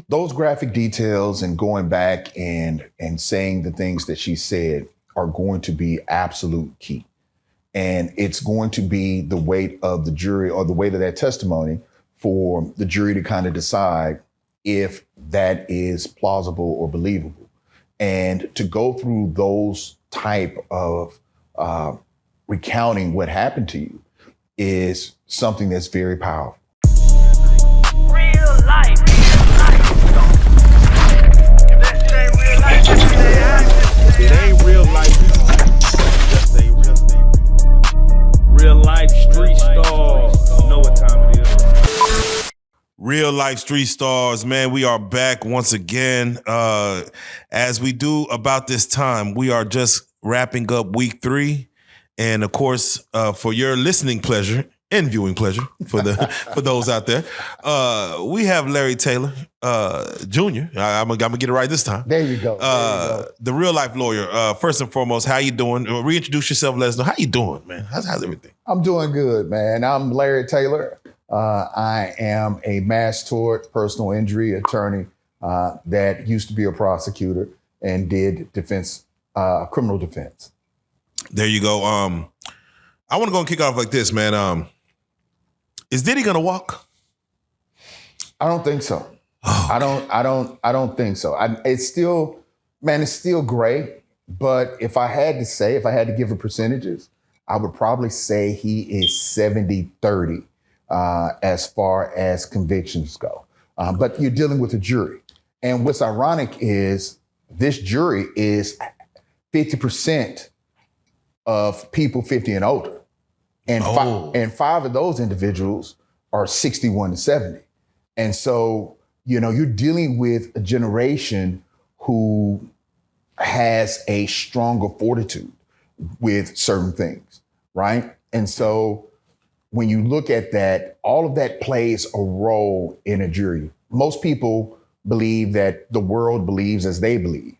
Those graphic details and going back and saying the things that she said are going to be absolute key. And it's going to be the weight of the jury or the weight of that testimony for the jury to kind of decide if that is plausible or believable. And to go through those type of recounting what happened to you is something that's very powerful. Real life. It ain't real life. Just ain't real. Real life street stars. You know what time it is. Real life street stars, man. We are back once again. As we do about this time, we are just wrapping up week 3. And of course, for your listening pleasure and viewing pleasure for those out there, we have Larry Taylor Jr. I'm gonna get it right this time. There you go. The RealLyfe Lawyer. First and foremost, how you doing? Reintroduce yourself. Let us know how you doing, man. How's everything? I'm doing good, man. I'm Larry Taylor. I am a mass tort personal injury attorney that used to be a prosecutor and did defense, criminal defense. There you go. I want to go and kick off like this, man. Is Diddy gonna walk? I don't think so. Oh, I don't think so. It's still gray. But if I had to give a percentages, I would probably say he is 70-30 as far as convictions go. But you're dealing with a jury. And what's ironic is this jury is 50% of people 50 and older. And, five of those individuals are 61 to 70. And so, you're dealing with a generation who has a stronger fortitude with certain things, right? And so when you look at that, all of that plays a role in a jury. Most people believe that the world believes as they believe,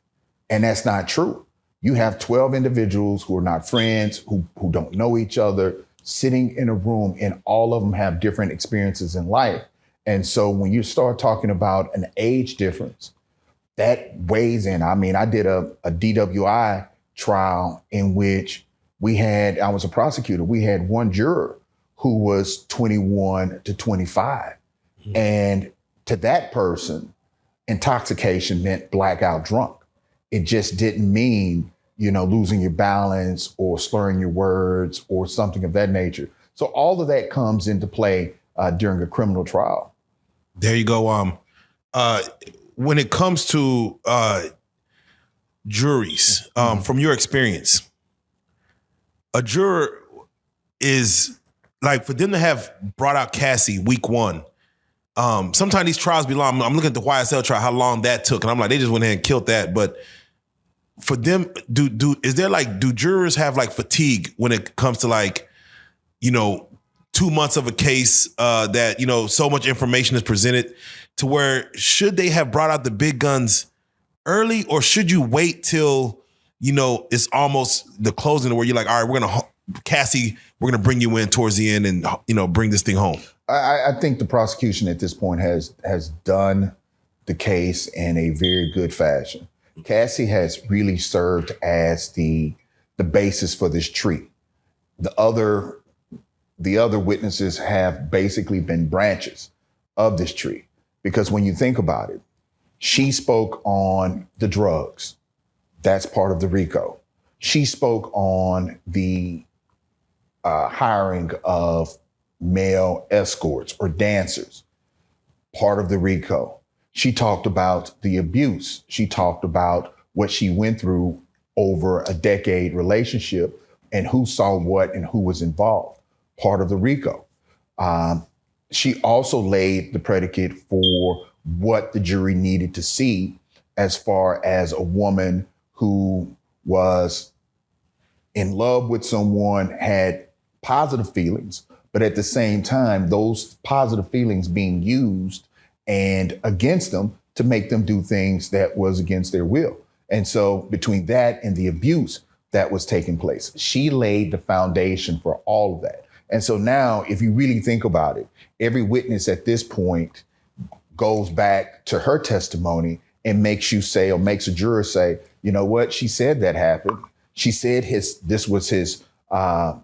and that's not true. You have 12 individuals who are not friends, who don't know each other, sitting in a room, and all of them have different experiences in life. And so when you start talking about an age difference, that weighs in. I mean, I did a DWI trial in which I was a prosecutor. We had one juror who was 21 to 25. Mm-hmm. And to that person, intoxication meant blackout drunk. It just didn't mean losing your balance or slurring your words or something of that nature. So all of that comes into play during a criminal trial. There you go. When it comes to juries, from your experience, a juror is like, for them to have brought out Cassie week 1. Sometimes these trials be long. I'm looking at the YSL trial, how long that took, and I'm like, they just went ahead and killed that. But for them, do jurors have like fatigue when it comes to 2 months of a case that, so much information is presented, to where should they have brought out the big guns early, or should you wait till, it's almost the closing where you're like, all right, Cassie, we're going to bring you in towards the end and, bring this thing home? I think the prosecution at this point has done the case in a very good fashion. Cassie has really served as the basis for this tree. The other witnesses have basically been branches of this tree, because when you think about it, she spoke on the drugs. That's part of the RICO. She spoke on the hiring of male escorts or dancers, part of the RICO. She talked about the abuse. She talked about what she went through over a decade relationship and who saw what and who was involved, part of the RICO. She also laid the predicate for what the jury needed to see as far as a woman who was in love with someone, had positive feelings, but at the same time, those positive feelings being used and against them to make them do things that was against their will. And so between that and the abuse that was taking place, she laid the foundation for all of that. And so now, if you really think about it, every witness at this point goes back to her testimony and makes you say, or makes a juror say, you know what, she said that happened. She said this was his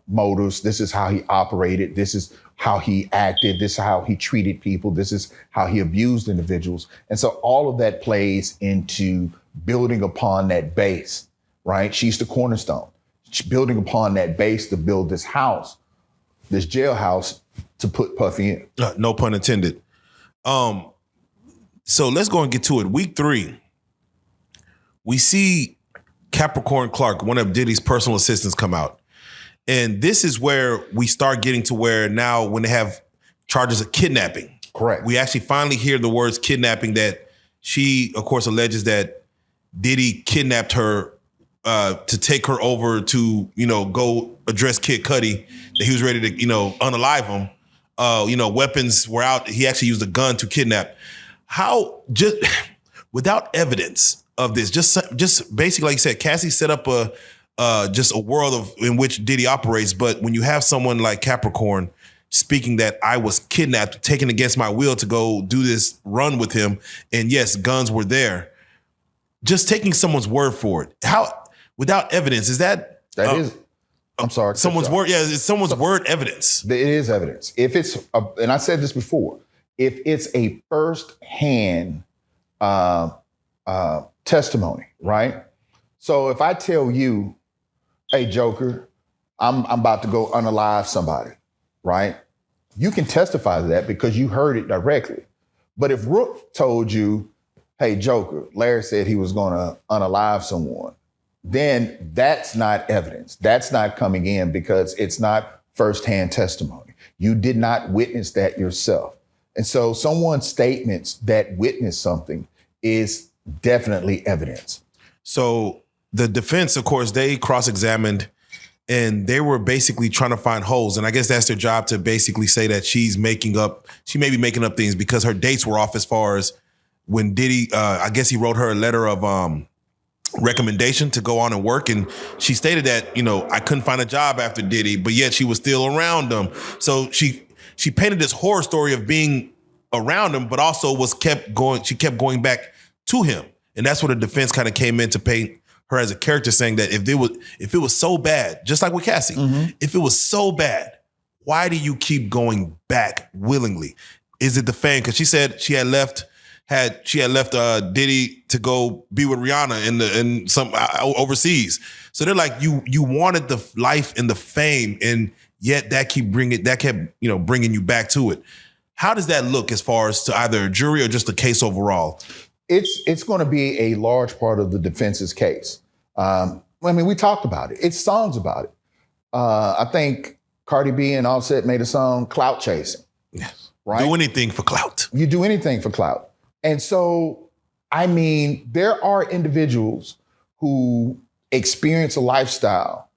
motives. This is how he operated. This is how he acted. This is how he treated people. This is how he abused individuals. And so all of that plays into building upon that base, right? She's the cornerstone. She's building upon that base to build this house, this jailhouse, to put Puffy in. No pun intended. So let's go and get to it. Week 3, we see Capricorn Clark, one of Diddy's personal assistants, come out. And this is where we start getting to where now when they have charges of kidnapping. Correct. We actually finally hear the words kidnapping, that she, of course, alleges that Diddy kidnapped her to take her over to, go address Kid Cudi, that he was ready to, unalive him. Weapons were out. He actually used a gun to kidnap. How, just without evidence of this, just basically, like you said, Cassie set up just a world in which Diddy operates. But when you have someone like Capricorn speaking that I was kidnapped, taken against my will to go do this run with him, and yes, guns were there, just taking someone's word for it. How, without evidence, is that is? I'm sorry. Someone's word. Yeah, it's someone's word evidence. It is evidence. If it's, and I said this before, if it's a first-hand testimony, right? So if I tell you, hey, Joker, I'm about to go unalive somebody, right? You can testify to that because you heard it directly. But if Rook told you, hey, Joker, Larry said he was going to unalive someone, then that's not evidence. That's not coming in because it's not firsthand testimony. You did not witness that yourself. And so someone's statements that witness something is definitely evidence. So the defense, of course, they cross-examined and they were basically trying to find holes. And I guess that's their job, to basically say that she may be making up things because her dates were off, as far as when Diddy, I guess he wrote her a letter of recommendation to go on and work. And she stated that, I couldn't find a job after Diddy, but yet she was still around him. So she painted this horror story of being around him, but also she kept going back to him. And that's where the defense kind of came in to paint her as a character, saying that if it was so bad, just like with Cassie, if it was so bad, why do you keep going back willingly? Is it the fame? Because she said she had left Diddy to go be with Rihanna in some overseas. So they're like, you wanted the life and the fame, and yet that kept bringing you back to it. How does that look as far as to either a jury or just the case overall? It's going to be a large part of the defense's case. We talked about it. It's songs about it. I think Cardi B and Offset made a song, Clout Chasing. Yes. Right? Do anything for clout. You do anything for clout. And so, there are individuals who experience a lifestyle,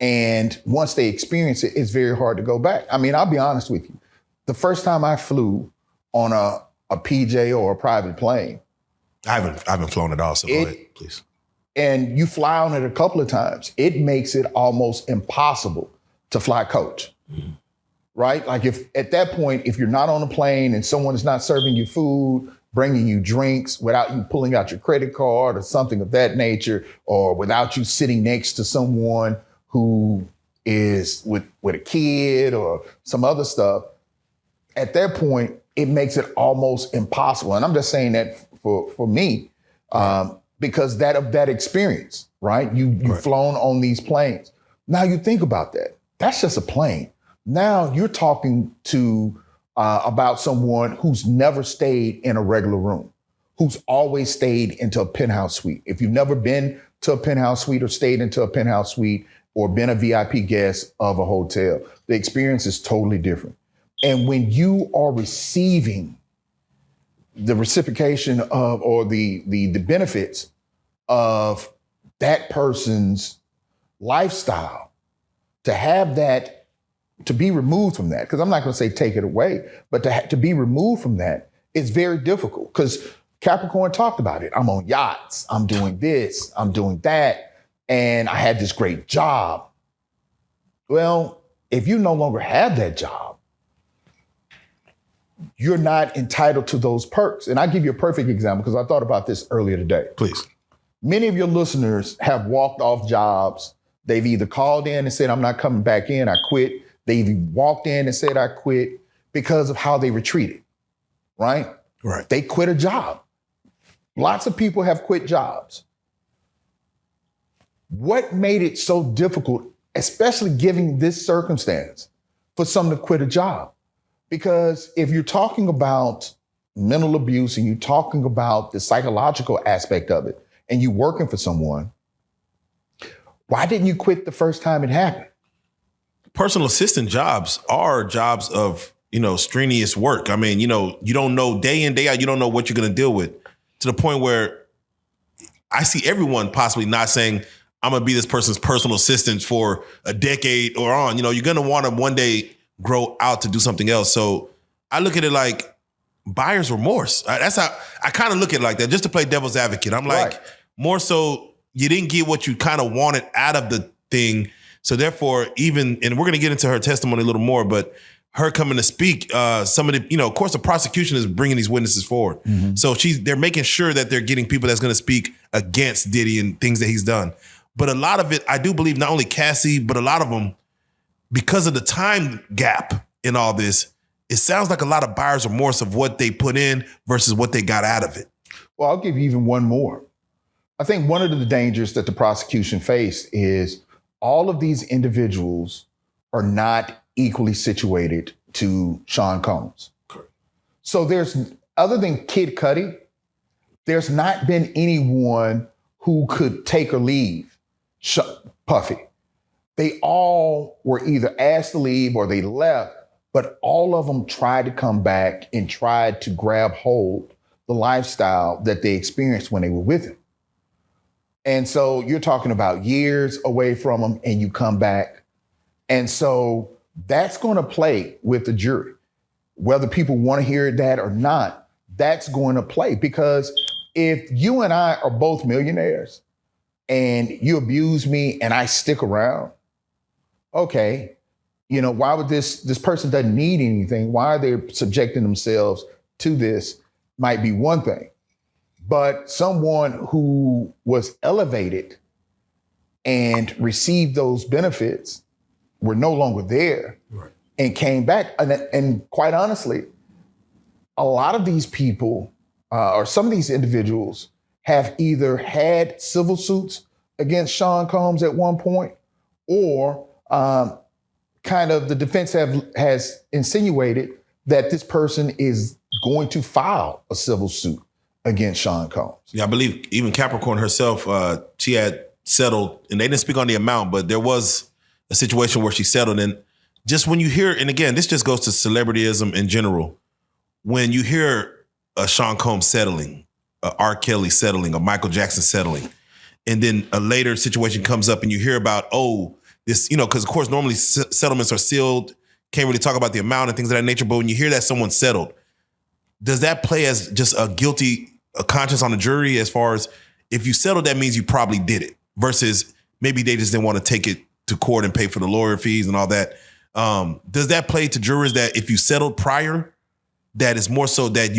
and once they experience it, it's very hard to go back. I'll be honest with you. The first time I flew on a PJ or a private plane, I haven't flown at all, so go ahead, please. And you fly on it a couple of times, it makes it almost impossible to fly coach. Right? Like, if at that point, if you're not on a plane and someone is not serving you food, bringing you drinks without you pulling out your credit card or something of that nature, or without you sitting next to someone who is with a kid or some other stuff, at that point, it makes it almost impossible. And I'm just saying that for me, because of that experience, right? You've flown on these planes. Now you think about that. That's just a plane. Now you're talking about someone who's never stayed in a regular room, who's always stayed into a penthouse suite. If you've never been to a penthouse suite or stayed into a penthouse suite or been a VIP guest of a hotel, the experience is totally different. And when you are receiving the reciprocation of, or the benefits of that person's lifestyle, to have that, to be removed from that, because I'm not going to say take it away, but to be removed from that is very difficult, because Capricorn talked about it. I'm on yachts, I'm doing this, I'm doing that, and I had this great job. Well, if you no longer have that job, you're not entitled to those perks. And I'll give you a perfect example because I thought about this earlier today. Please. Many of your listeners have walked off jobs. They've either called in and said, I'm not coming back in, I quit. They've walked in and said, I quit because of how they were treated, right? Right. They quit a job. Lots of people have quit jobs. What made it so difficult, especially given this circumstance, for someone to quit a job? Because if you're talking about mental abuse and you're talking about the psychological aspect of it, and you're working for someone, why didn't you quit the first time it happened? Personal assistant jobs are jobs of, strenuous work. I mean, you don't know day in, day out, you don't know what you're going to deal with, to the point where I see everyone possibly not saying, I'm going to be this person's personal assistant for a decade or on. You're going to want to one day grow out to do something else. So I look at it like buyer's remorse. That's how I kind of look at it like that, just to play devil's advocate. I'm like, Right. More so you didn't get what you kind of wanted out of the thing. So therefore, and we're going to get into her testimony a little more, but her coming to speak, some of the, of course, the prosecution is bringing these witnesses forward. Mm-hmm. So they're making sure that they're getting people that's going to speak against Diddy and things that he's done. But a lot of it, I do believe not only Cassie, but a lot of them, because of the time gap in all this, it sounds like a lot of buyer's remorse of what they put in versus what they got out of it. Well, I'll give you even one more. I think one of the dangers that the prosecution faced is all of these individuals are not equally situated to Sean Combs. Correct. So other than Kid Cudi, there's not been anyone who could take or leave Puffy. They all were either asked to leave or they left, but all of them tried to come back and tried to grab hold the lifestyle that they experienced when they were with him. And so you're talking about years away from them and you come back. And so that's going to play with the jury. Whether people want to hear that or not, that's going to play. Because if you and I are both millionaires and you abuse me and I stick around, okay, why would this person doesn't need anything? Why are they subjecting themselves to this? Might be one thing. But someone who was elevated and received those benefits were no longer there, right, and came back. And quite honestly, a lot of these people or some of these individuals have either had civil suits against Sean Combs at one point, or kind of the defense has insinuated that this person is going to file a civil suit against Sean Combs. Yeah, I believe even Capricorn herself, she had settled, and they didn't speak on the amount, but there was a situation where she settled. And just when you hear, and again, this just goes to celebrityism in general, when you hear a Sean Combs settling, a R. Kelly settling, a Michael Jackson settling, and then a later situation comes up and you hear about, this, because of course normally settlements are sealed, can't really talk about the amount and things of that nature, but when you hear that someone settled, does that play as just a guilty conscience on the jury, as far as if you settled, that means you probably did it, versus maybe they just didn't want to take it to court and pay for the lawyer fees and all that? Does that play to jurors that if you settled prior, that is more so that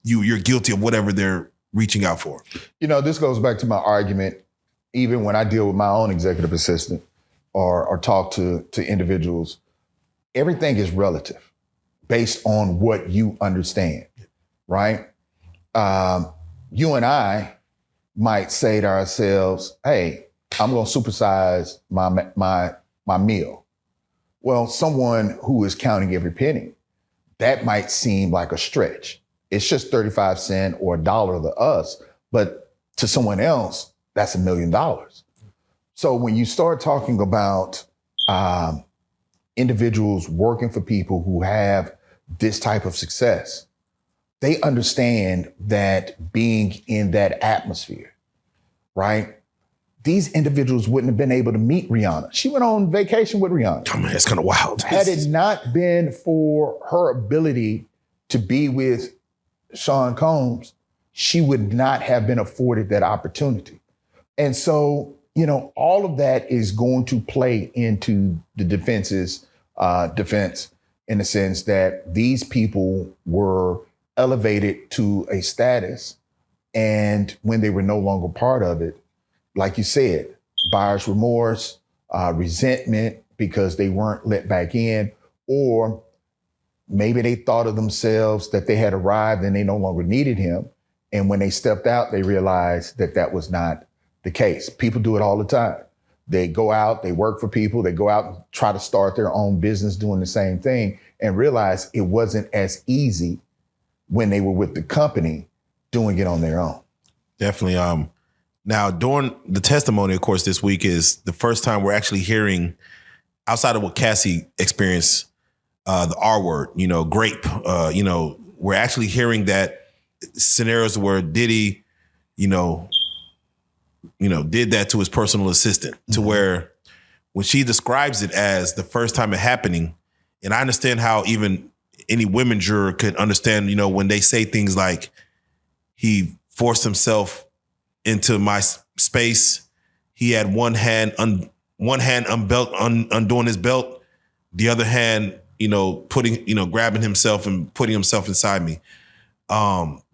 you're guilty of whatever they're reaching out for? This goes back to my argument, even when I deal with my own executive assistant or talk to individuals, everything is relative based on what you understand, right? You and I might say to ourselves, hey, I'm going to supersize my meal. Well, someone who is counting every penny, that might seem like a stretch. It's just 35 cents or $1 to us, but to someone else, that's $1 million. So when you start talking about individuals working for people who have this type of success, they understand that being in that atmosphere, right? These individuals wouldn't have been able to meet Rihanna. She went on vacation with Rihanna. Oh man, that's kind of wild. Had it not been for her ability to be with Sean Combs, she would not have been afforded that opportunity. And so, all of that is going to play into the defense's defense. in the sense that these people were elevated to a status, and when they were no longer part of it, like you said, buyer's remorse, resentment because they weren't let back in, or maybe they thought of themselves that they had arrived and they no longer needed him. And when they stepped out, they realized that that was not the case. People do it all the time. They go out, they work for people, they go out and try to start their own business doing the same thing and realize it wasn't as easy when they were with the company doing it on their own. Definitely. Now, during the testimony, of course, this week is the first time we're actually hearing, outside of what Cassie experienced, the R word, grape. We're actually hearing that scenarios where Diddy, did that to his personal assistant, to where when she describes it as the first time it happening, and I understand how even any women juror could understand, when they say things like he forced himself into my space, he had one hand undoing his belt, the other hand, grabbing himself and putting himself inside me.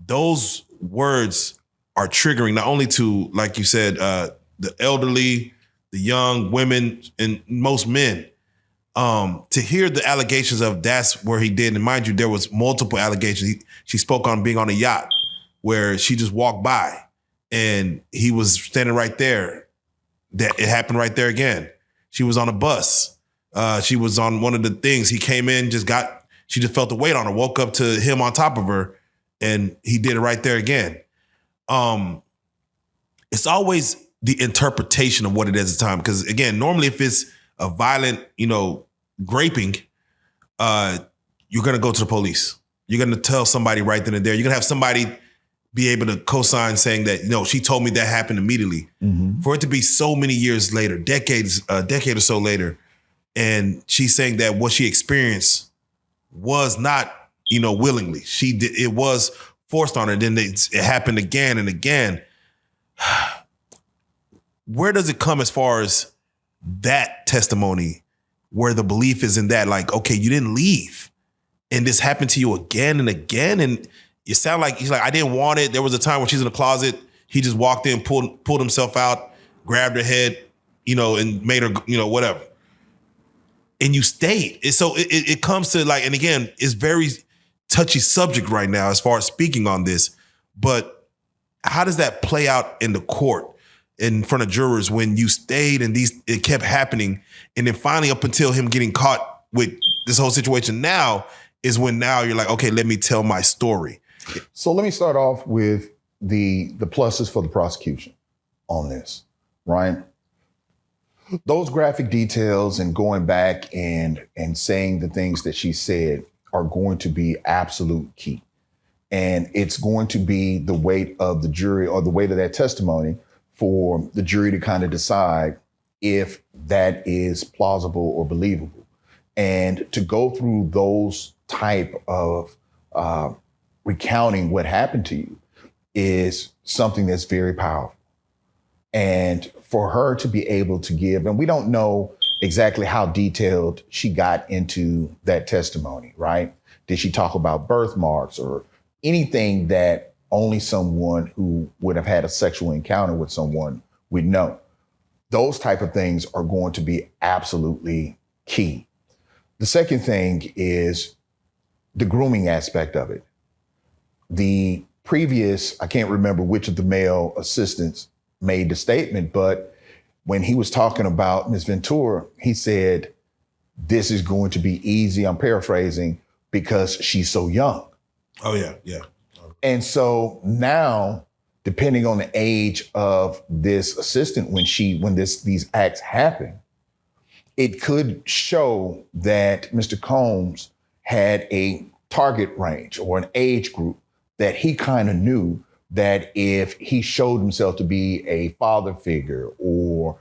Those words are triggering not only to, like you said, the elderly, the young, women, and most men. To hear the allegations of that's where he did, and mind you, there was multiple allegations. She spoke on being on a yacht where she just walked by and he was standing right there. That it happened right there again. She was on a bus. She was on one of the things. He came in, she just felt the weight on her, woke up to him on top of her, and he did it right there again. It's always the interpretation of what it is at the time. Because again, normally if it's a violent, graping, you're going to go to the police. You're going to tell somebody right then and there. You're going to have somebody be able to co-sign saying that, she told me that happened immediately. Mm-hmm. For it to be so many years later, a decade or so later, and she's saying that what she experienced was not, willingly. She did, it was forced on her. Then it happened again and again. Where does it come as far as that testimony, where the belief is in that, like, okay, you didn't leave and this happened to you again and again, and you sound like he's like, I didn't want it. There was a time when she's in the closet, he just walked in, pulled himself out, grabbed her head, and made her, whatever. And you stayed. And so it comes to like, and again, it's very touchy subject right now as far as speaking on this, but how does that play out in the court in front of jurors when you stayed and it kept happening? And then finally up until him getting caught with this whole situation now is when now you're like, okay, let me tell my story. So let me start off with the pluses for the prosecution on this, right? Those graphic details and going back and saying the things that she said are going to be absolute key. And it's going to be the weight of the jury or the weight of that testimony for the jury to kind of decide if that is plausible or believable. And to go through those type of recounting what happened to you is something that's very powerful. And for her to be able to give, and we don't know exactly how detailed she got into that testimony, right? Did she talk about birthmarks or anything that only someone who would have had a sexual encounter with someone would know? Those type of things are going to be absolutely key. The second thing is the grooming aspect of it. The previous, I can't remember which of the male assistants made the statement, but when he was talking about Ms. Ventura, he said, this is going to be easy, I'm paraphrasing, because she's so young. Oh, yeah, yeah. And so now, depending on the age of this assistant, when these acts happen, it could show that Mr. Combs had a target range or an age group that he kind of knew that if he showed himself to be a father figure or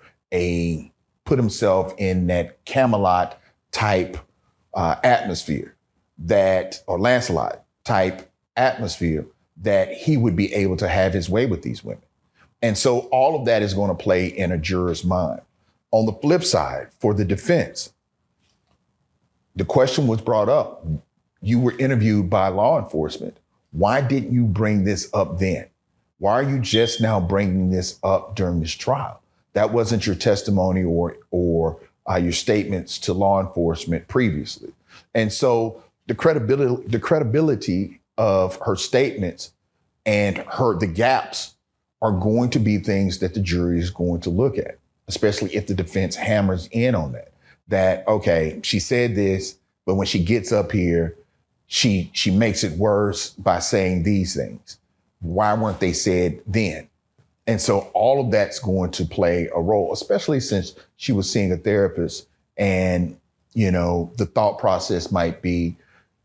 put himself in that Camelot type atmosphere, or Lancelot type atmosphere, that he would be able to have his way with these women. And so all of that is going to play in a juror's mind. On the flip side, for the defense, the question was brought up. You were interviewed by law enforcement. Why didn't you bring this up then? Why are you just now bringing this up during this trial? That wasn't your testimony or your statements to law enforcement previously. And so the credibility of her statements and the gaps are going to be things that the jury is going to look at, especially if the defense hammers in on that. That, okay, she said this, but when she gets up here, she makes it worse by saying these things. Why weren't they said then? And so all of that's going to play a role, especially since she was seeing a therapist and, the thought process might be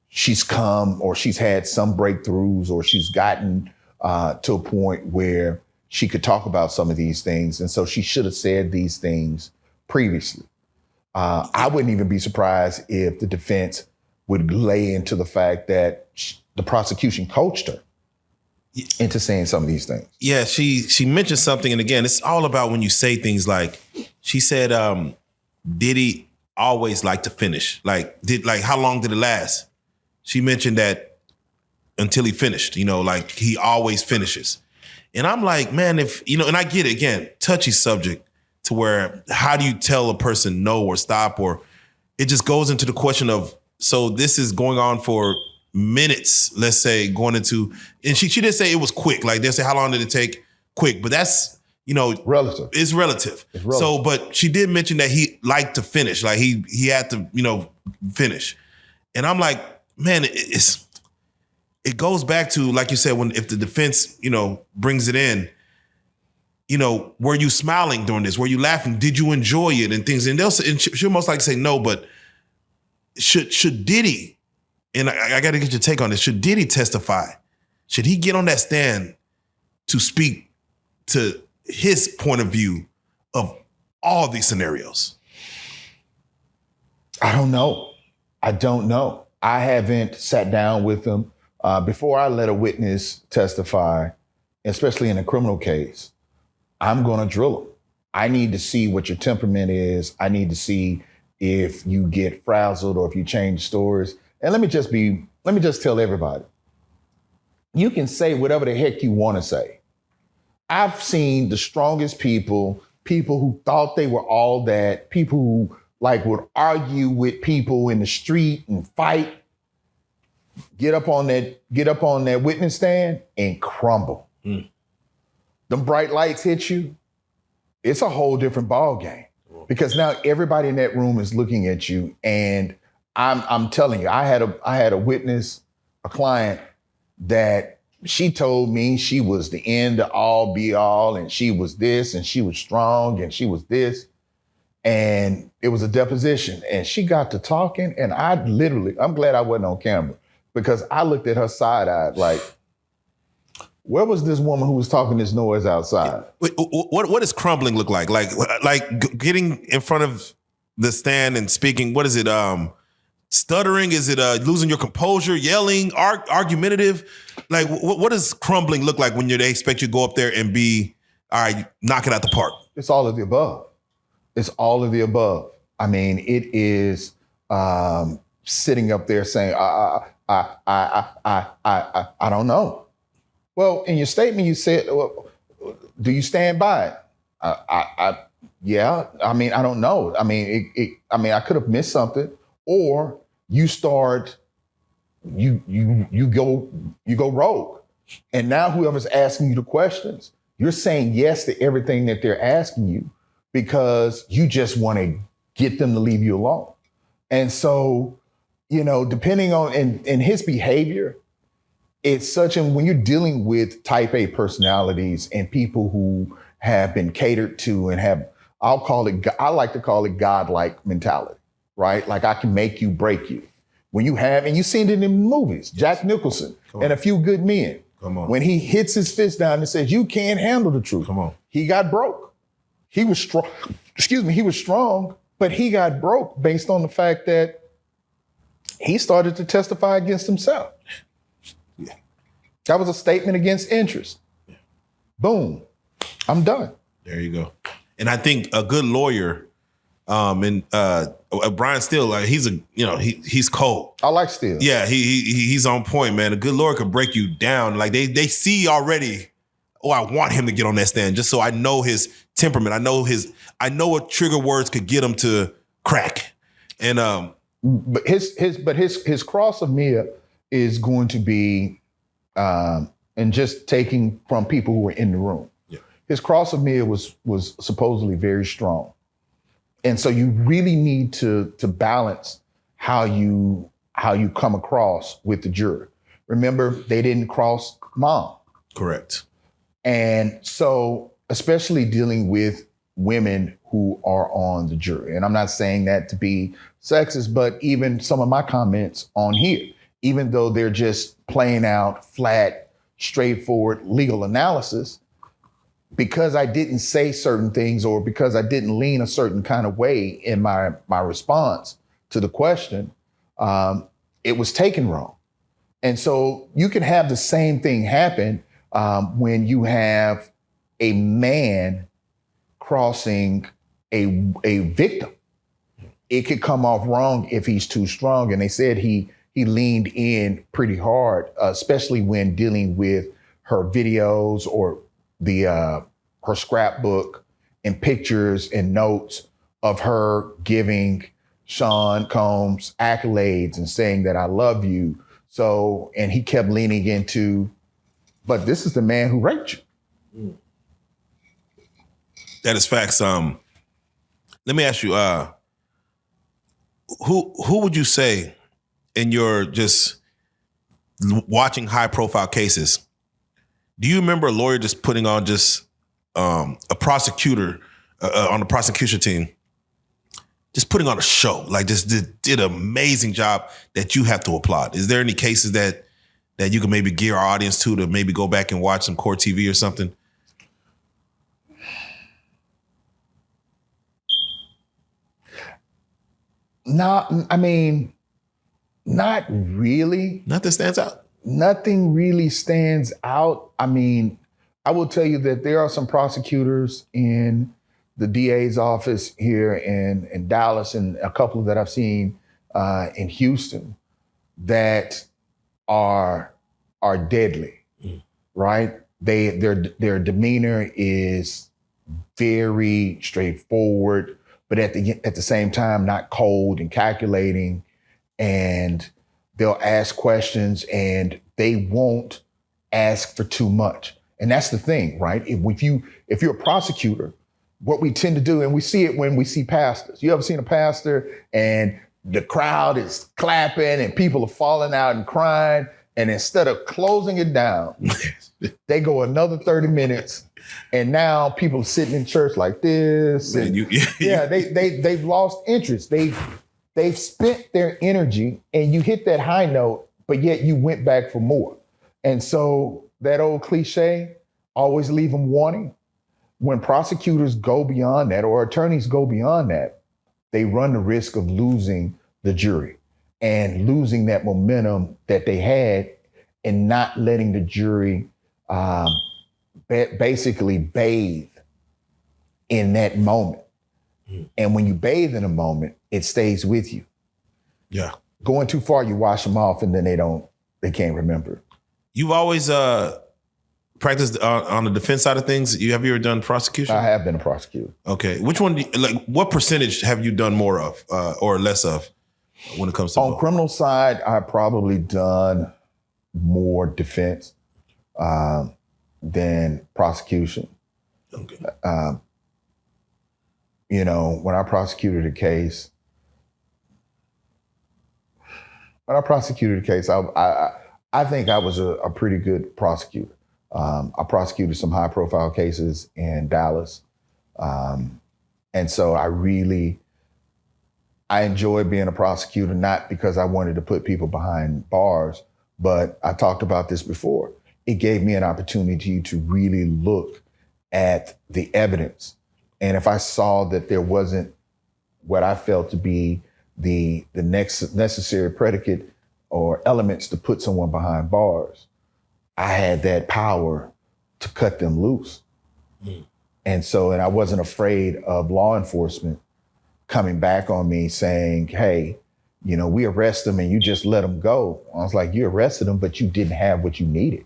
she's come or she's had some breakthroughs or she's gotten to a point where she could talk about some of these things. And so she should have said these things previously. I wouldn't even be surprised if the defense would lay into the fact that the prosecution coached her into saying some of these things. Yeah, she mentioned something, and again, it's all about when you say things like, she said, Diddy always liked to finish. Like how long did it last? She mentioned that until he finished, like he always finishes. And I'm like, man, and I get it, again, touchy subject to where how do you tell a person no or stop, or it just goes into the question of, so this is going on for minutes, let's say, going into, and she did say it was quick. Like they say, how long did it take? Quick, but that's, relative. It's relative. So, but she did mention that he liked to finish. Like he had to, finish. And I'm like, man, it goes back to, like you said, if the defense, brings it in, were you smiling during this? Were you laughing? Did you enjoy it and things? And she'll most likely say no, but should Diddy, and I got to get your take on this, should Diddy testify? Should he get on that stand to speak to his point of view of all these scenarios? I don't know. I haven't sat down with him. Before I let a witness testify, especially in a criminal case, I'm going to drill them. I need to see what your temperament is. I need to see if you get frazzled or if you change stories. And let me just tell everybody, you can say whatever the heck you want to say. I've seen the strongest people who thought they were all that, people who would argue with people in the street and fight, get up on that witness stand and crumble. Them bright lights hit you, it's a whole different ball game, because now everybody in that room is looking at you. And I'm telling you, I had a witness, a client, that she told me she was the end all be all, and she was this, and she was strong, and she was this. And it was a deposition, and she got to talking, and I'm glad I wasn't on camera, because I looked at her side-eyed like, where was this woman who was talking this noise outside? What does crumbling look like? Like getting in front of the stand and speaking, what is it? Stuttering? Is it losing your composure, yelling, argumentative? Like what does crumbling look like when they expect you to go up there and be, all right, knock it out the park? It's all of the above. It's all of the above. I mean, it is sitting up there saying, I don't know. Well, in your statement, you said, well, do you stand by it? Yeah. I mean, I don't know. I mean, I could have missed something. Or you start, you go rogue. And now whoever's asking you the questions, you're saying yes to everything that they're asking you because you just want to get them to leave you alone. And so, depending on, and his behavior, it's such, and when you're dealing with type A personalities and people who have been catered to and have, I like to call it godlike mentality, right? Like I can make you, break you. When you have, and you've seen it in movies, Jack Nicholson and A Few Good Men. Come on. When he hits his fist down and says, you can't handle the truth. Come on. He got broke. He was strong. He was strong, but he got broke based on the fact that he started to testify against himself. Yeah. That was a statement against interest. Yeah. Boom. I'm done. There you go. And I think a good lawyer And Brian Steele, like he's he's cold. I like Steele. Yeah, he's on point, man. A good lawyer could break you down. Like they see already. Oh, I want him to get on that stand just so I know his temperament. I know what trigger words could get him to crack. And but his cross of Mia is going to be and just taking from people who were in the room. Yeah. His cross of Mia was supposedly very strong. And so you really need to balance how you come across with the jury. Remember, they didn't cross mom. correct. And so, especially dealing with women who are on the jury. And I'm not saying that to be sexist, but even some of my comments on here, even though they're just playing out flat, straightforward legal analysis, because I didn't say certain things or because I didn't lean a certain kind of way in my response to the question, it was taken wrong. And so you can have the same thing happen when you have a man crossing a victim. It could come off wrong if he's too strong. And they said he leaned in pretty hard, especially when dealing with her videos or her scrapbook and pictures and notes of her giving Sean Combs accolades and saying that I love you. So, and he kept leaning into, but this is the man who raped you. That is facts. Let me ask you, who would you say in your just watching high profile cases, do you remember a lawyer just putting on just a prosecutor on the prosecution team, just putting on a show, like just did an amazing job that you have to applaud? Is there any cases that you can maybe gear our audience to maybe go back and watch some court TV or something? Not really. Nothing stands out? Nothing really stands out. I mean, I will tell you that there are some prosecutors in the DA's office here in Dallas and a couple that I've seen in Houston that are deadly, right? Their demeanor is very straightforward, but at the same time, not cold and calculating. And they'll ask questions and they won't ask for too much. And that's the thing, right? If you're a prosecutor, what we tend to do, and we see it when we see pastors. You ever seen a pastor and the crowd is clapping and people are falling out and crying, and instead of closing it down, they go another 30 minutes, and now people are sitting in church like this. And they've lost interest. They've spent their energy, and you hit that high note, but yet you went back for more. And so that old cliche, always leave them wanting. When prosecutors go beyond that, or attorneys go beyond that, they run the risk of losing the jury and losing that momentum that they had and not letting the jury basically bathe in that moment. And when you bathe in a moment, it stays with you. Yeah. Going too far, you wash them off and then they can't remember. You've always practiced on the defense side of things. Have you ever done prosecution? I have been a prosecutor. Okay. Which one, what percentage have you done more of or less of when it comes to on criminal side? I've probably done more defense than prosecution. Okay. When I prosecuted a case, I think I was a pretty good prosecutor. I prosecuted some high profile cases in Dallas. And so I enjoyed being a prosecutor, not because I wanted to put people behind bars, but I talked about this before. It gave me an opportunity to really look at the evidence. And if I saw that there wasn't what I felt to be the next necessary predicate or elements to put someone behind bars, I had that power to cut them loose. And I wasn't afraid of law enforcement coming back on me saying, hey, we arrest him and you just let him go. I was like, you arrested him, but you didn't have what you needed.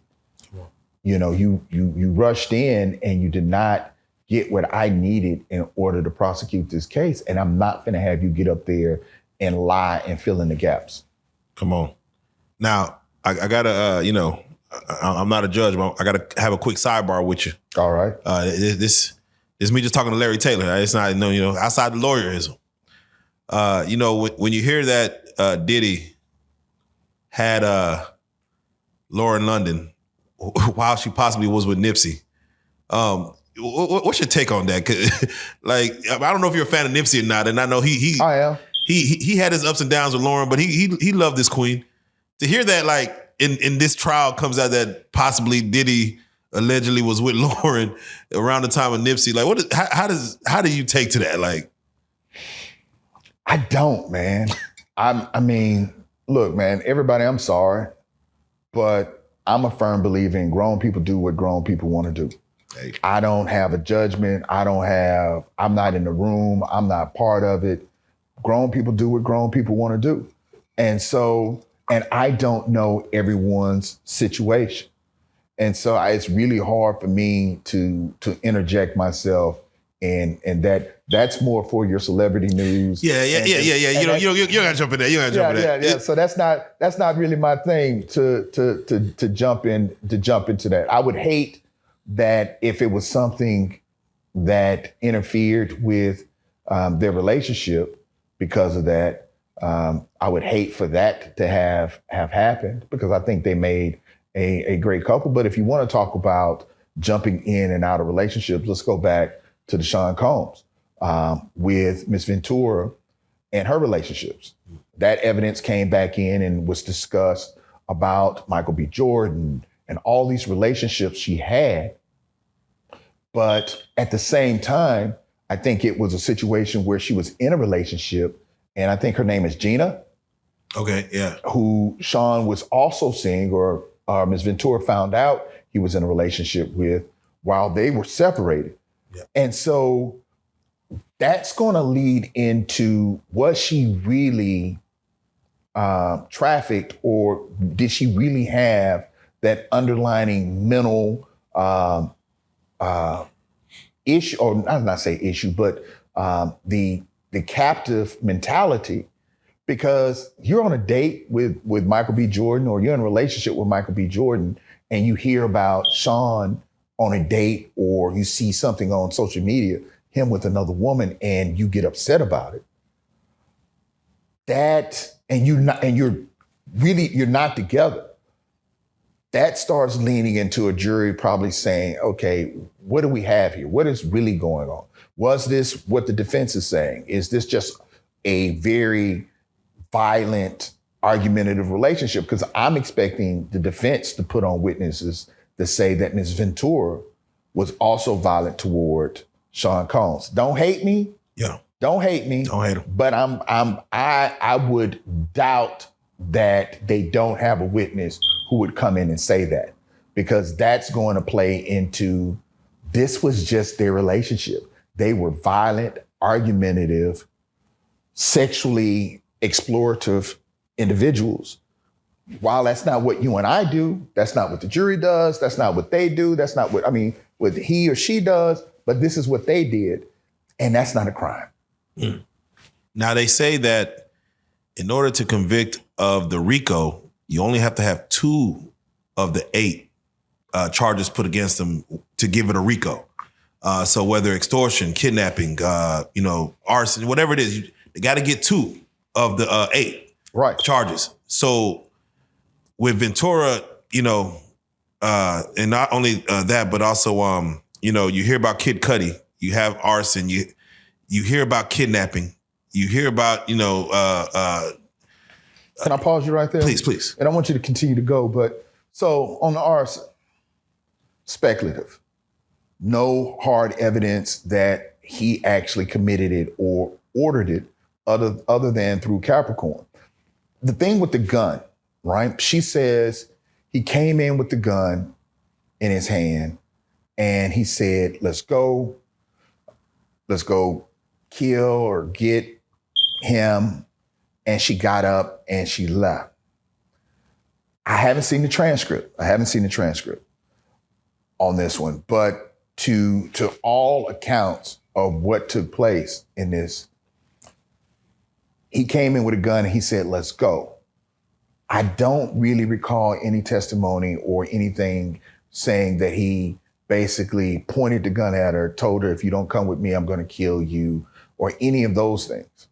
You rushed in and you did not get what I needed in order to prosecute this case. And I'm not going to have you get up there and lie and fill in the gaps. Come on. Now, I got to, I'm not a judge, but I got to have a quick sidebar with you. All right. This is me just talking to Larry Taylor. It's not, outside the lawyerism. When you hear that Diddy had Lauren London while she possibly was with Nipsey, what's your take on that? 'Cause, I don't know if you're a fan of Nipsey or not, and I know I am. He had his ups and downs with Lauren, but he loved this queen. To hear that, in this trial comes out that possibly Diddy allegedly was with Lauren around the time of Nipsey. How do you take to that? I don't, man. I mean, look, man, everybody, I'm sorry, but I'm a firm believer in grown people do what grown people want to do. Hey. I don't have a judgment. I'm not in the room. I'm not part of it. Grown people do what grown people want to do. And I don't know everyone's situation. And so it's really hard for me to interject myself and that's more for your celebrity news. Yeah. You gotta jump in there. Yeah. So that's not really my thing to jump into that. I would hate that if it was something that interfered with their relationship because of that. I would hate for that to have happened because I think they made a great couple. But if you want to talk about jumping in and out of relationships, let's go back to Deshaun Combs with Miss Ventura and her relationships. That evidence came back in and was discussed about Michael B. Jordan and all these relationships she had. But at the same time, I think it was a situation where she was in a relationship, and I think her name is Gina. Okay, yeah. Who Sean was also seeing, or Ms. Ventura found out he was in a relationship with while they were separated. Yeah. And so that's going to lead into, was she really trafficked, or did she really have that underlying mental issue, or I'm not say issue, but the captive mentality? Because you're on a date with Michael B. Jordan, or you're in a relationship with Michael B. Jordan, and you hear about Sean on a date, or you see something on social media, him with another woman, and you get upset about it. You're not together. That starts leaning into a jury probably saying, okay, what do we have here? What is really going on? Was this what the defense is saying? Is this just a very violent, argumentative relationship? Because I'm expecting the defense to put on witnesses to say that Ms. Ventura was also violent toward Sean Combs. Don't hate me. Yeah. Don't hate me. Don't hate him. But I would doubt that they don't have a witness who would come in and say that, because that's going to play into, this was just their relationship. They were violent, argumentative, sexually explorative individuals. While that's not what you and I do, that's not what the jury does, that's not what they do, that's not what he or she does, but this is what they did, and that's not a crime. Mm. Now, they say that in order to convict of the RICO, you only have to have 2 of the 8 charges put against them to give it a RICO. So whether extortion, kidnapping, arson, whatever it is, they got to get 2 of the 8 charges. So with Ventura, and not only that, but also, you hear about Kid Cudi, you have arson, you hear about kidnapping, you hear about, Can I pause you right there? Please. And I want you to continue to go. But so on the arson, speculative. No hard evidence that he actually committed it or ordered it other than through Capricorn. The thing with the gun, right? She says he came in with the gun in his hand and he said, let's go kill or get him and she got up and she left. I haven't seen the transcript. On this one, but to all accounts of what took place in this, he came in with a gun and he said, "Let's go." I don't really recall any testimony or anything saying that he basically pointed the gun at her, told her, "If you don't come with me, I'm going to kill you," or any of those things.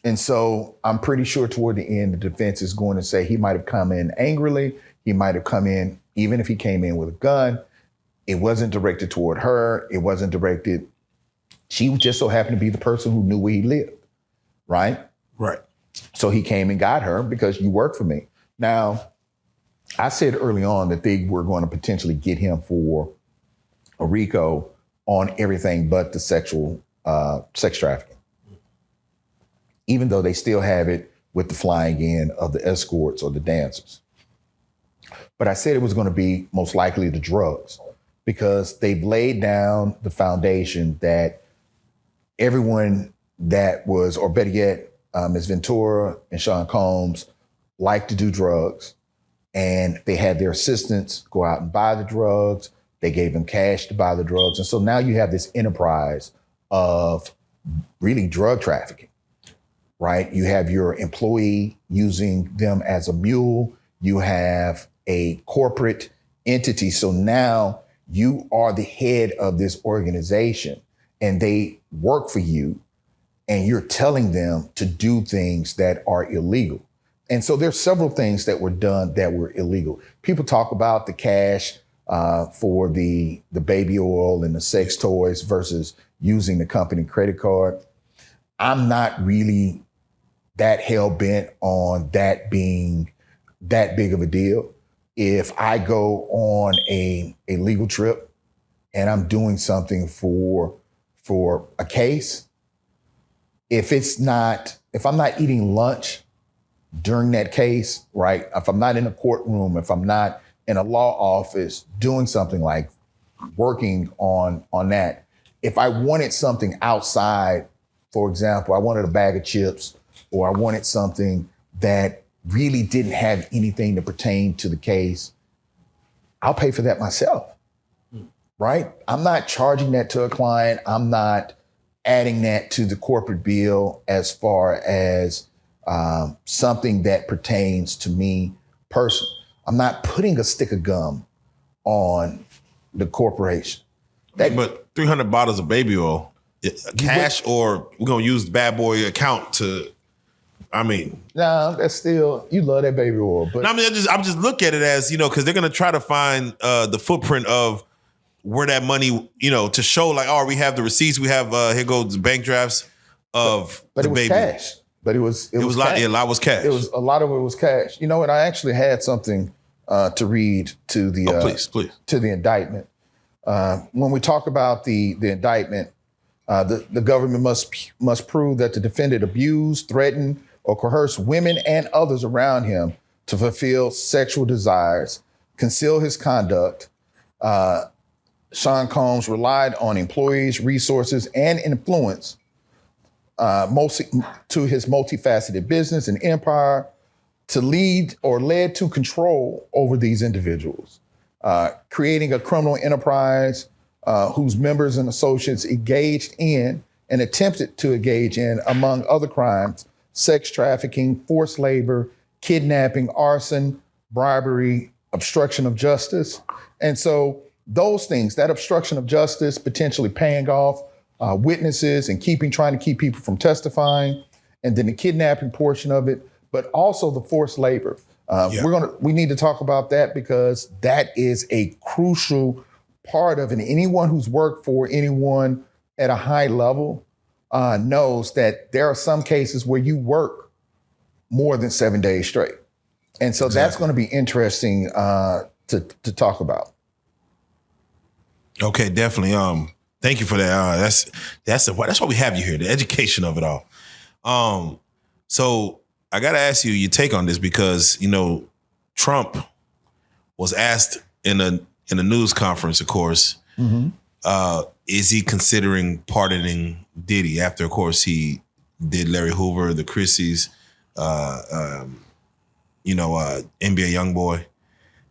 And so I'm pretty sure toward the end, the defense is going to say he might have come in angrily. He might have come in, even if he came in with a gun, it wasn't directed toward her. It wasn't directed. She just so happened to be the person who knew where he lived, right? Right. So he came and got her because you work for me. Now, I said early on that they were going to potentially get him for a RICO on everything but the sex trafficking, even though they still have it with the flying in of the escorts or the dancers. But I said it was going to be most likely the drugs, because they've laid down the foundation that everyone that was, or better yet, Ms. Ventura and Sean Combs liked to do drugs, and they had their assistants go out and buy the drugs. They gave them cash to buy the drugs. And so now you have this enterprise of really drug trafficking, right? You have your employee using them as a mule. You have a corporate entity. So now you are the head of this organization and they work for you and you're telling them to do things that are illegal. And so there's several things that were done that were illegal. People talk about the cash for the baby oil and the sex toys versus using the company credit card. I'm not really that hell-bent on that being that big of a deal. If I go on a legal trip and I'm doing something for a case, if I'm not eating lunch during that case, right? If I'm not in a courtroom, if I'm not in a law office doing something like working on that, if I wanted something outside, for example, I wanted a bag of chips, or I wanted something that really didn't have anything to pertain to the case, I'll pay for that myself, right? I'm not charging that to a client. I'm not adding that to the corporate bill as far as something that pertains to me personally. I'm not putting a stick of gum on the corporation. But 300 bottles of baby oil, cash, or we're going to use the bad boy account to, no, that's still, you love that baby oil. But no, I'm just look at it as, because they're going to try to find the footprint of where that money, to show like, oh, we have the receipts, we have, here goes the bank drafts of but the it was baby. Cash. But it was cash. A lot was cash. A lot of it was cash. You know what? I actually had something to read to the please. To the indictment. When we talk about the indictment, the government must prove that the defendant abused, threatened, or coerced women and others around him to fulfill sexual desires, conceal his conduct. Sean Combs relied on employees, resources, and influence mostly to his multifaceted business and empire to lead or led to control over these individuals, creating a criminal enterprise whose members and associates engaged in and attempted to engage in, among other crimes, sex trafficking, forced labor, kidnapping, arson, bribery, obstruction of justice. And so those things, that obstruction of justice, potentially paying off witnesses and trying to keep people from testifying, and then the kidnapping portion of it, but also the forced labor. We need to talk about that because that is a crucial part of it. Anyone who's worked for anyone at a high level knows that there are some cases where you work more than 7 days straight. And so that's going to be interesting to talk about. Okay, definitely. Thank you for that. That's why we have you here, the education of it all. So I got to ask you your take on this because, Trump was asked in a news conference, of course, is he considering pardoning Diddy after, of course, he did Larry Hoover, the Chrissies, NBA YoungBoy.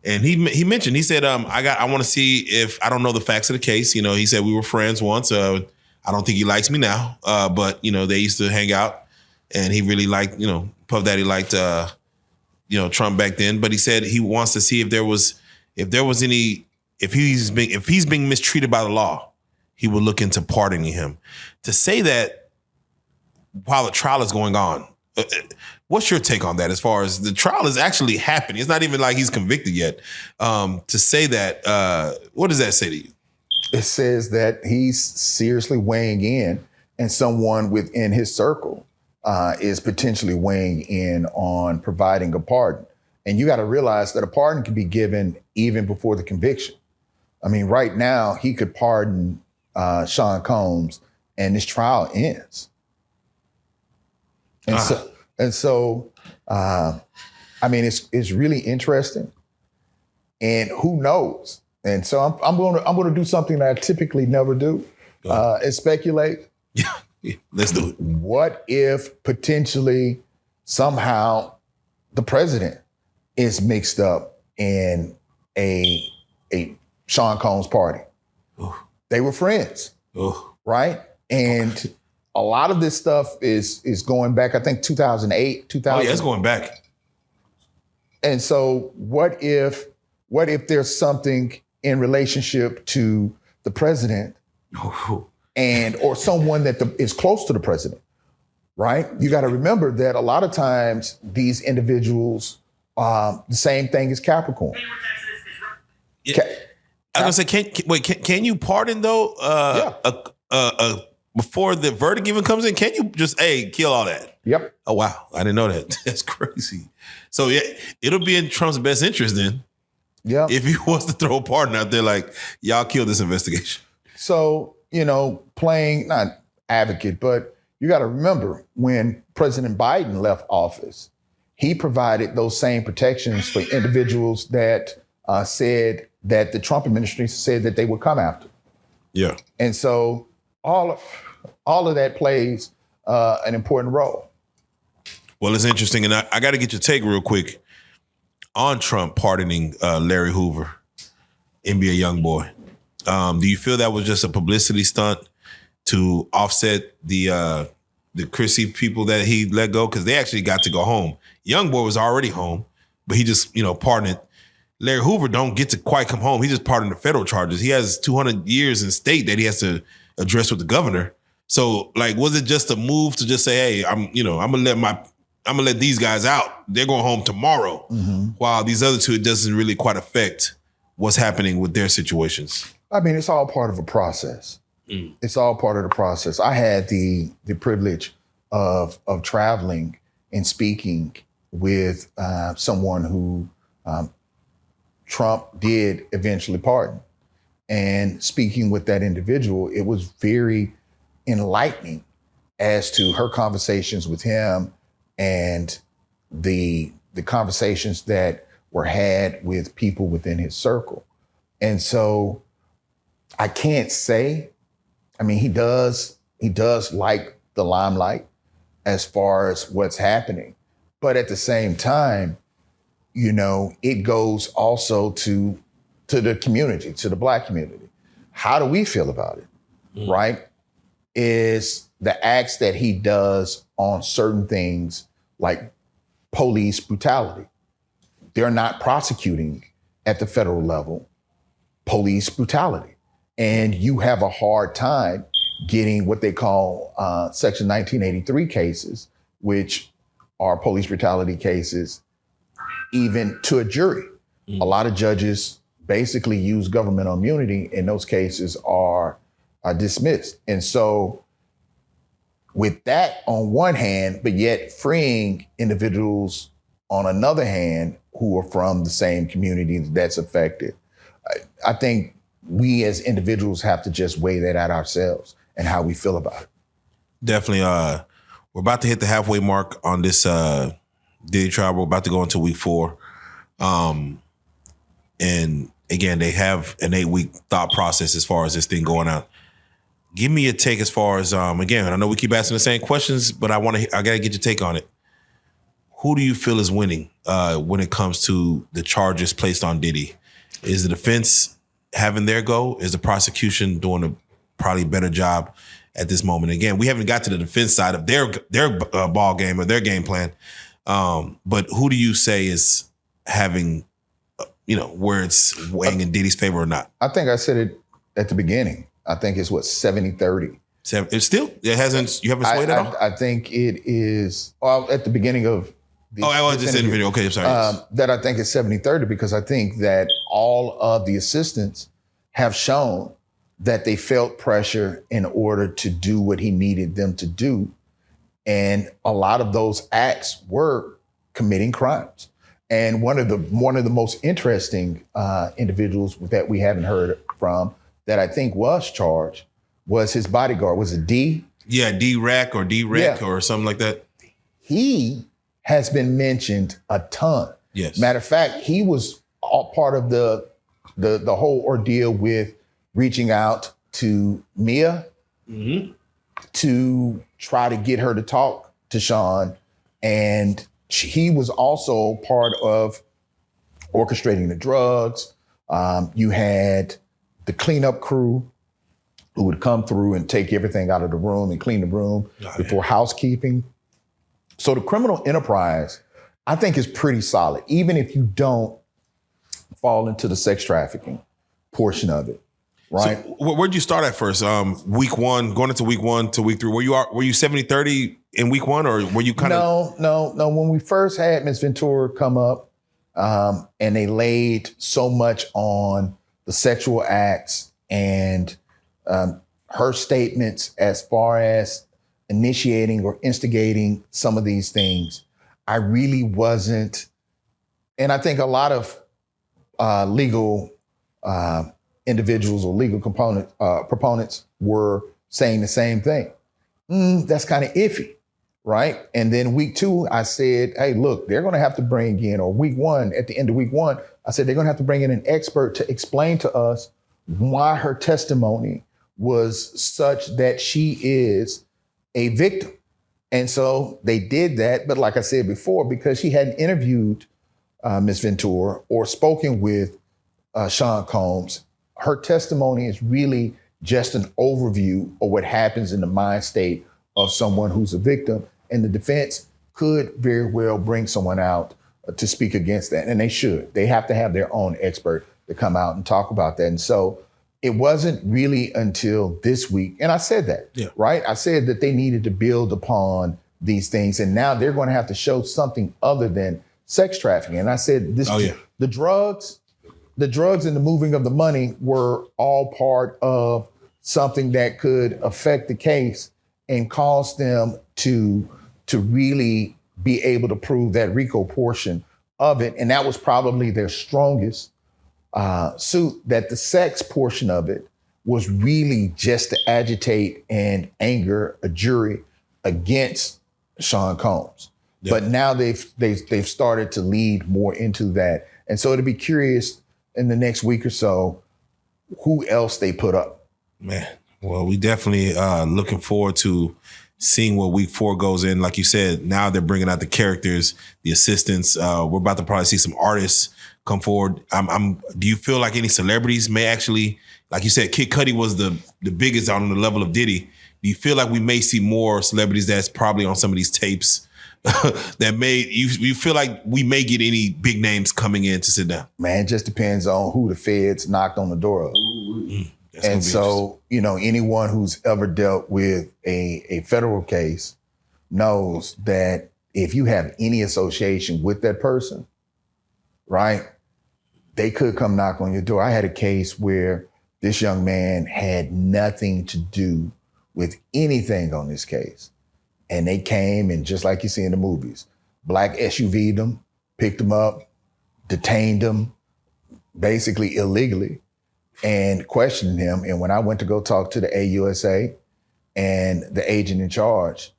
And he mentioned, he said, I want to see if, I don't know the facts of the case. You know, he said we were friends once. I don't think he likes me now. But, you know, they used to hang out and he really liked, you know, Puff Daddy liked, Trump back then. But he said he wants to see if he's being mistreated by the law, he would look into pardoning him. To say that while the trial is going on, what's your take on that as far as the trial is actually happening? It's not even like he's convicted yet. To say that, what does that say to you? It says that he's seriously weighing in, and someone within his circle is potentially weighing in on providing a pardon. And you got to realize that a pardon can be given even before the conviction. I mean, right now, he could pardon Sean Combs and this trial ends. And so, I mean, it's really interesting, and who knows? And so I'm going to do something that I typically never do, is speculate. Yeah, let's do it. What if potentially somehow the president is mixed up in a Sean Combs party? Ooh. They were friends, right? And a lot of this stuff is going back, I think 2008, 2000. Oh yeah, it's going back. And so what if there's something in relationship to the president and or someone that is close to the president, right? You got to remember that a lot of times these individuals, the same thing as Capricorn. Yeah. I was gonna say, can you pardon though? Before the verdict even comes in, can you just kill all that? Yep. Oh wow, I didn't know that. That's crazy. So yeah, it'll be in Trump's best interest then. Yeah. If he wants to throw a pardon out there, like y'all kill this investigation. So playing not advocate, but you got to remember when President Biden left office, he provided those same protections for individuals that said that the Trump administration said that they would come after. Yeah. And so all of that plays an important role. Well, it's interesting, and I got to get your take real quick on Trump pardoning Larry Hoover, NBA YoungBoy. Do you feel that was just a publicity stunt to offset the Chrissy people that he let go? Because they actually got to go home. YoungBoy was already home, but he just pardoned. Larry Hoover don't get to quite come home. He just pardoned the federal charges. He has 200 years in state that he has to address with the governor. So, like, was it just a move to just say, hey, I'm gonna let these guys out. They're going home tomorrow. Mm-hmm. While these other two, it doesn't really quite affect what's happening with their situations. I mean, it's all part of a process. Mm. It's all part of the process. I had the privilege of traveling and speaking with someone who Trump did eventually pardon. And speaking with that individual, it was very enlightening as to her conversations with him and the conversations that were had with people within his circle. And so I can't say, I mean, he does like the limelight as far as what's happening. But at the same time, it goes also to the community, to the Black community. How do we feel about it, right? Is the acts that he does on certain things like police brutality. They're not prosecuting at the federal level police brutality. And you have a hard time getting what they call Section 1983 cases, which are police brutality cases, even to a jury. A lot of judges basically use governmental immunity, and those cases are dismissed. And so with that on one hand, but yet freeing individuals on another hand who are from the same community that's affected, I think we as individuals have to just weigh that out ourselves and how we feel about it. Definitely. We're about to hit the halfway mark on this Diddy Trial. We're about to go into week 4. And again, they have an 8-week thought process as far as this thing going out. give me a take as far as again. I know we keep asking the same questions, but I gotta get your take on it. Who do you feel is winning when it comes to the charges placed on Diddy? Is the defense having their go? Is the prosecution doing a probably better job at this moment? Again, we haven't got to the defense side of their ball game or their game plan. But who do you say is having, where it's weighing in Diddy's favor or not? I think I said it at the beginning. I think it's 70-30. It's still, you haven't swayed at all? I think it is, at the beginning of the I was just in the video. Okay, I'm sorry. That I think it's 70-30 because I think that all of the assistants have shown that they felt pressure in order to do what he needed them to do. And a lot of those acts were committing crimes. And one of the most interesting individuals that we haven't heard from that I think was charged was his bodyguard. Was it D? Yeah, D-Rack or D-Rick or something like that. He has been mentioned a ton. Yes. Matter of fact, he was all part of the whole ordeal with reaching out to Mia to try to get her to talk to Sean. And he was also part of orchestrating the drugs. You had the cleanup crew who would come through and take everything out of the room and clean the room before housekeeping. So the criminal enterprise, I think, is pretty solid, even if you don't fall into the sex trafficking portion of it, right? So where'd you start at first? Week one, going into week 1 to week 3. Were you 70-30 in week 1, or were you kind of? No. When we first had Ms. Ventura come up, and they laid so much on the sexual acts and her statements as far as initiating or instigating some of these things, I really wasn't. And I think a lot of legal individuals or legal proponents were saying the same thing. That's kind of iffy, right? And then week 2, I said, hey, look, they're going to have to bring in, or week 1, at the end of week 1, I said, they're going to have to bring in an expert to explain to us why her testimony was such that she is a victim. And so they did that. But like I said before, because she hadn't interviewed Ms. Ventura or spoken with Sean Combs, her testimony is really just an overview of what happens in the mind state of someone who's a victim. And the defense could very well bring someone out to speak against that. And they should. They have to have their own expert to come out and talk about that. And so it wasn't really until this week, and I said that, right? I said that they needed to build upon these things, and now they're going to have to show something other than sex trafficking. And I said, the drugs and the moving of the money were all part of something that could affect the case and cause them to really be able to prove that RICO portion of it. And that was probably their strongest suit, that the sex portion of it was really just to agitate and anger a jury against Sean Combs. Yep. But now they've started to lead more into that. And so it'll be curious in the next week or so who else they put up. Man, well, we definitely looking forward to seeing what week 4 goes in. Like you said, now they're bringing out the characters, the assistants. We're about to probably see some artists come forward. Do you feel like any celebrities may actually, like you said, Kid Cudi was the biggest on the level of Diddy. Do you feel like we may see more celebrities that's probably on some of these tapes that you feel like we may get any big names coming in to sit down? Man, it just depends on who the feds knocked on the door of. And so, anyone who's ever dealt with a federal case knows that if you have any association with that person, right, they could come knock on your door. I had a case where this young man had nothing to do with anything on this case. And they came and, just like you see in the movies, black SUV'd them, picked them up, detained them, basically illegally, and questioned him. And when I went to go talk to the AUSA and the agent in charge,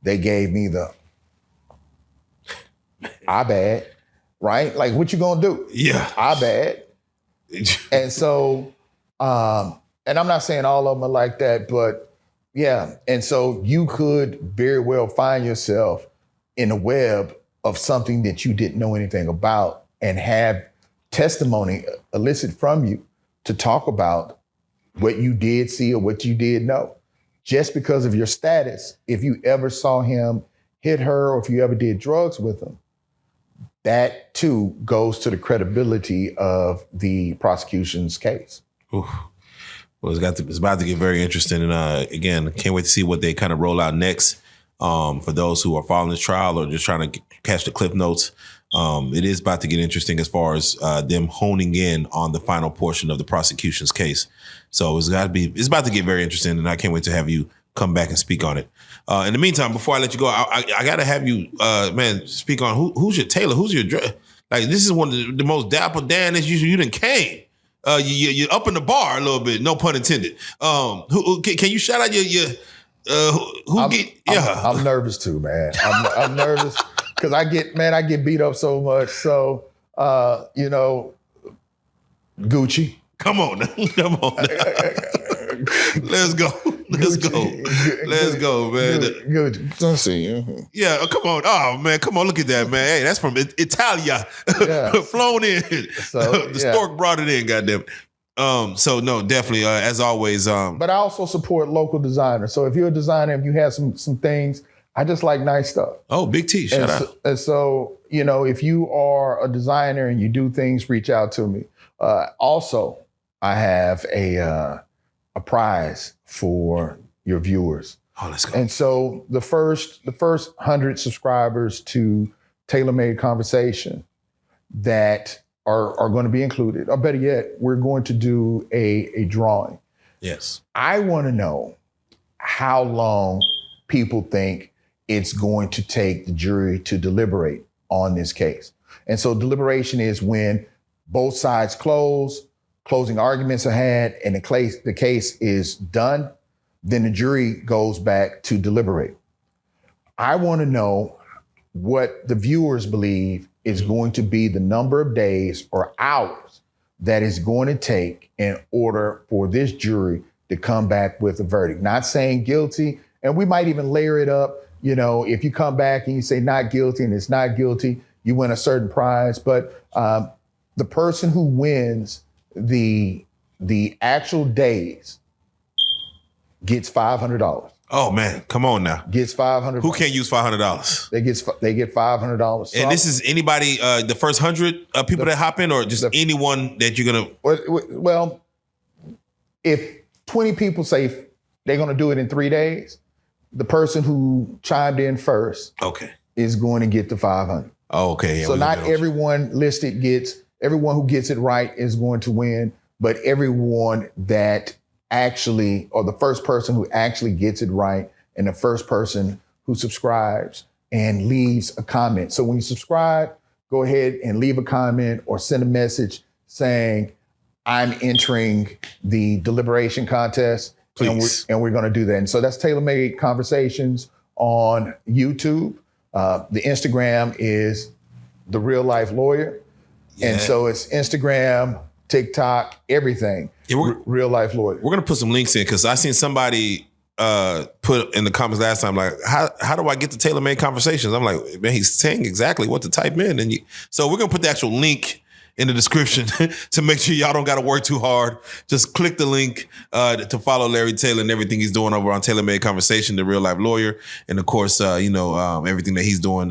they gave me the, I bad, right? Like, what you gonna do? Yeah. I bad. And so And I'm not saying all of them are like that, but yeah. And so you could very well find yourself in the web of something that you didn't know anything about and have testimony elicit from you to talk about what you did see or what you did know. Just because of your status, if you ever saw him hit her or if you ever did drugs with him, that too goes to the credibility of the prosecution's case. Oof. Well, it's about to get very interesting. And again, can't wait to see what they kind of roll out next. For those who are following this trial or just trying to catch the cliff notes, it is about to get interesting as far as them honing in on the final portion of the prosecution's case. So it's about to get very interesting, and I can't wait to have you come back and speak on it. In the meantime, before I let you go, I got to have you, man, speak on who's your tailor, who's your like. This is one of the most dapper Dan as you done came. You're up in the bar a little bit, no pun intended. Can you shout out your I'm nervous too, man. I'm nervous because I get beat up so much. So Gucci. Come on now. Let's go. Let's go, man. Gucci. Let's see. Yeah, come on. Oh, man, come on. Look at that, man. Hey, that's from Italia. Yeah. Flown in. So, the stork brought it in, goddamn. So no, definitely, as always. But I also support local designers. So if you're a designer, if you have some things, I just like nice stuff. Oh, Big T, shout out. And so, if you are a designer and you do things, reach out to me. Also, I have a prize for your viewers. Oh, let's go. And so the first 100 subscribers to Tailor Made Conversation that are going to be included, or better yet, we're going to do a drawing. Yes. I want to know how long people think it's going to take the jury to deliberate on this case. And so deliberation is when both sides closing arguments are had, and the case is done, then the jury goes back to deliberate. I want to know what the viewers believe is going to be the number of days or hours that is going to take in order for this jury to come back with a verdict. Not saying guilty, and we might even layer it up. If you come back and you say not guilty and it's not guilty, you win a certain prize. But the person who wins the actual days gets $500. Oh man, come on now. Gets $500. Who can't use $500? They get $500. So and this is anybody, the first 100 people that hop in, or just anyone that you're gonna. Well, if 20 people say they're gonna do it in 3 days, the person who chimed in first, is going to get the 500. Oh, okay. Yeah, so not everyone listed everyone who gets it right is going to win, but everyone that actually, or the first person who actually gets it right, and the first person who subscribes and leaves a comment. So when you subscribe, go ahead and leave a comment or send a message saying, I'm entering the deliberation contest. Please. And we're going to do that. And so that's Tailor Made Conversations on YouTube. The Instagram is the RealLyfe Lawyer. Yeah. And so it's Instagram, TikTok, everything. Yeah, RealLyfe Lawyer. We're gonna put some links in because I seen somebody put in the comments last time, like, how do I get to Tailor Made Conversations? I'm like, man, he's saying exactly what to type in. And so we're gonna put the actual link in the description to make sure y'all don't gotta work too hard. Just click the link to follow Larry Taylor and everything he's doing over on Tailor Made Conversation, the RealLyfe Lawyer, and of course, everything that he's doing,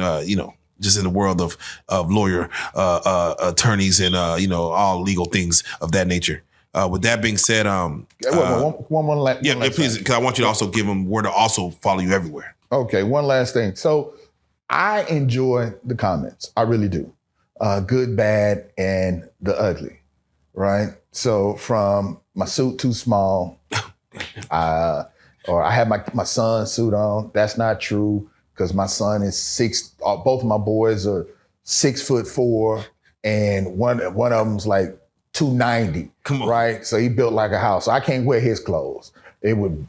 just in the world of lawyer attorneys and all legal things of that nature. With that being said, one last please, because I want you to also give them where to also follow you everywhere. Okay, one last thing. So I enjoy the comments. I really do. Good, bad, and the ugly, right? So from my suit too small, or I have my son's suit on. That's not true because my son is both of my boys are 6'4", and one of them's like 290. Come on. Right? So he built like a house. So I can't wear his clothes. It would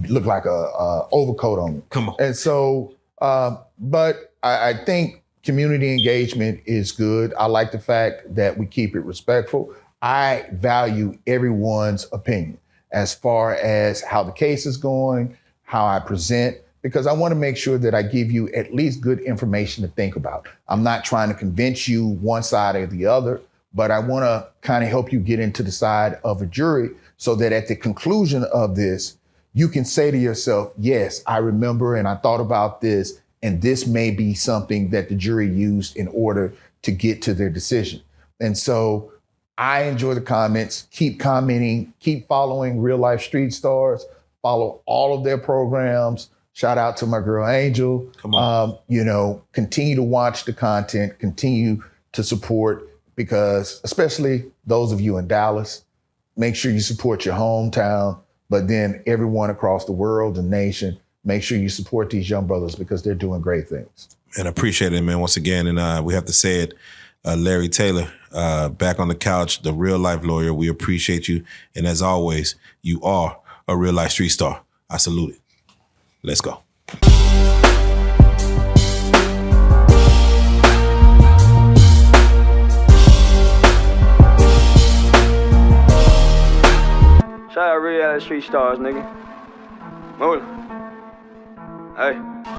look like a overcoat on me. Come on. And so, but I think community engagement is good. I like the fact that we keep it respectful. I value everyone's opinion. as far as how the case is going, how I present, because I want to make sure that I give you at least good information to think about. I'm not trying to convince you one side or the other, but I want to kind of help you get into the side of a jury so that at the conclusion of this, you can say to yourself, yes, I remember and I thought about this, and this may be something that the jury used in order to get to their decision. And so I enjoy the comments. Keep commenting, keep following Real Life Street Stars, follow all of their programs. Shout out to my girl Angel. Come on. Continue to watch the content, continue to support, because especially those of you in Dallas, make sure you support your hometown, but then everyone across the world, the nation, make sure you support these young brothers because they're doing great things. And I appreciate it, man, once again. And we have to say it, Larry Taylor, back on the couch, the Real Life Lawyer. We appreciate you. And as always, you are a real life street star. I salute it. Let's go. Shout out Real Life Street Stars, nigga. Mogul. Hey.